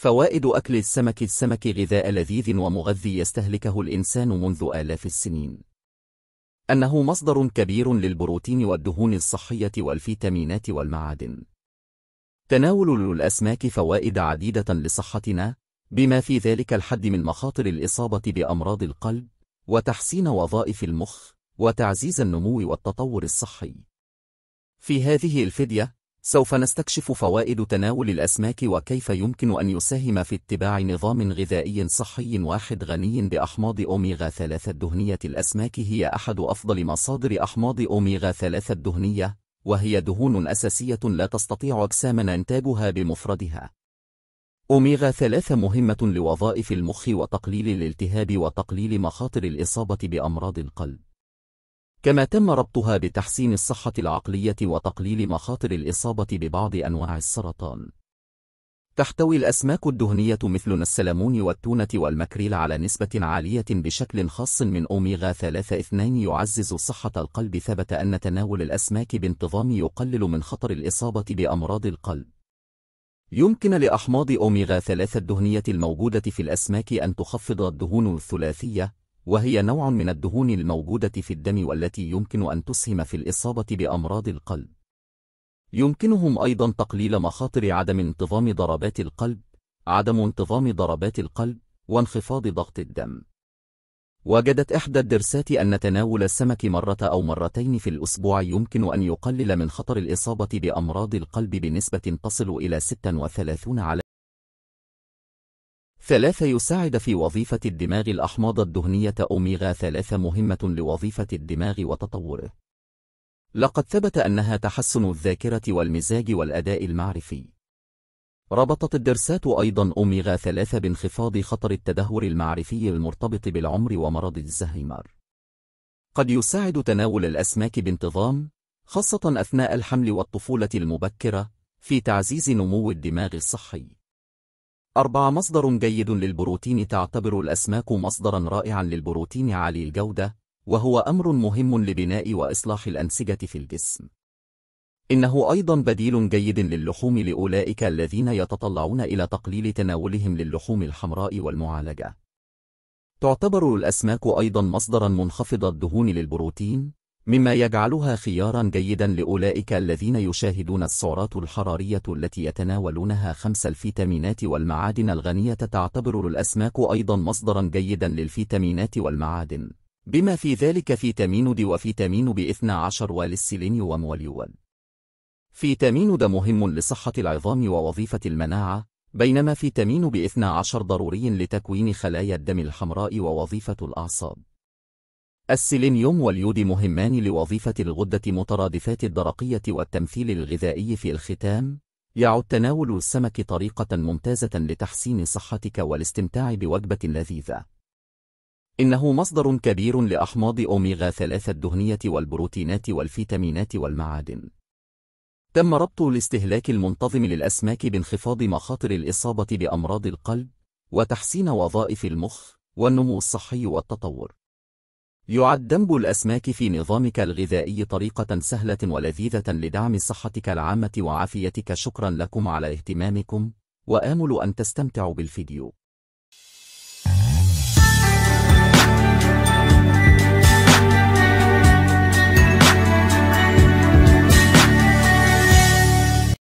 فوائد أكل السمك. السمك غذاء لذيذ ومغذي يستهلكه الإنسان منذ آلاف السنين. أنه مصدر كبير للبروتين والدهون الصحية والفيتامينات والمعادن. تناول الأسماك فوائد عديدة لصحتنا، بما في ذلك الحد من مخاطر الإصابة بأمراض القلب، وتحسين وظائف المخ، وتعزيز النمو والتطور الصحي. في هذه الفيديو سوف نستكشف فوائد تناول الأسماك وكيف يمكن أن يساهم في اتباع نظام غذائي صحي واحد غني بأحماض أوميغا 3 الدهنية. الأسماك هي أحد أفضل مصادر أحماض أوميغا 3 الدهنية، وهي دهون أساسية لا تستطيع أجسامنا إنتاجها بمفردها. أوميغا 3 مهمة لوظائف المخ وتقليل الالتهاب وتقليل مخاطر الإصابة بأمراض القلب، كما تم ربطها بتحسين الصحة العقلية وتقليل مخاطر الإصابة ببعض أنواع السرطان. تحتوي الأسماك الدهنية مثل السلمون والتونة والمكريل على نسبة عالية بشكل خاص من أوميغا 3 2 يعزز صحة القلب. ثبت أن تناول الأسماك بانتظام يقلل من خطر الإصابة بأمراض القلب. يمكن لأحماض أوميغا 3 الدهنية الموجودة في الأسماك أن تخفض الدهون الثلاثية، وهي نوع من الدهون الموجودة في الدم والتي يمكن أن تسهم في الإصابة بأمراض القلب. يمكنهم أيضا تقليل مخاطر عدم انتظام ضربات القلب، عدم انتظام ضربات القلب، وانخفاض ضغط الدم. وجدت إحدى الدراسات أن تناول السمك مرة أو مرتين في الأسبوع يمكن أن يقلل من خطر الإصابة بأمراض القلب بنسبة تصل إلى 36%. يساعد في وظيفة الدماغ. الأحماض الدهنية أوميغا 3 مهمة لوظيفة الدماغ وتطوره. لقد ثبت أنها تحسن الذاكرة والمزاج والأداء المعرفي. ربطت الدراسات أيضا أوميغا 3 بانخفاض خطر التدهور المعرفي المرتبط بالعمر ومرض الزهايمر. قد يساعد تناول الأسماك بانتظام، خاصة أثناء الحمل والطفولة المبكرة، في تعزيز نمو الدماغ الصحي. 4. مصدر جيد للبروتين. تعتبر الأسماك مصدرا رائعا للبروتين عالي الجودة، وهو أمر مهم لبناء وإصلاح الأنسجة في الجسم. إنه أيضا بديل جيد للحوم لأولئك الذين يتطلعون إلى تقليل تناولهم للحوم الحمراء والمعالجة. تعتبر الأسماك أيضا مصدرا منخفض الدهون للبروتين، مما يجعلها خيارا جيدا لأولئك الذين يشاهدون السعرات الحرارية التي يتناولونها. 5. الفيتامينات والمعادن الغنية. تعتبر الأسماك أيضا مصدرا جيدا للفيتامينات والمعادن، بما في ذلك فيتامين د وفيتامين B12 والسيلينيوم واليود. فيتامين د مهم لصحة العظام ووظيفة المناعة، بينما فيتامين B12 ضروري لتكوين خلايا الدم الحمراء ووظيفة الأعصاب. السيلينيوم واليود مهمان لوظيفة الغدة مترادفات الدرقية والتمثيل الغذائي. في الختام، يعد تناول السمك طريقة ممتازة لتحسين صحتك والاستمتاع بوجبة لذيذة. إنه مصدر كبير لأحماض أوميغا 3 الدهنية والبروتينات والفيتامينات والمعادن. تم ربط الاستهلاك المنتظم للأسماك بانخفاض مخاطر الإصابة بأمراض القلب، وتحسين وظائف المخ، والنمو الصحي والتطور. يعد دمج الأسماك في نظامك الغذائي طريقة سهلة ولذيذة لدعم صحتك العامة وعافيتك. شكرا لكم على اهتمامكم، وآمل أن تستمتعوا بالفيديو.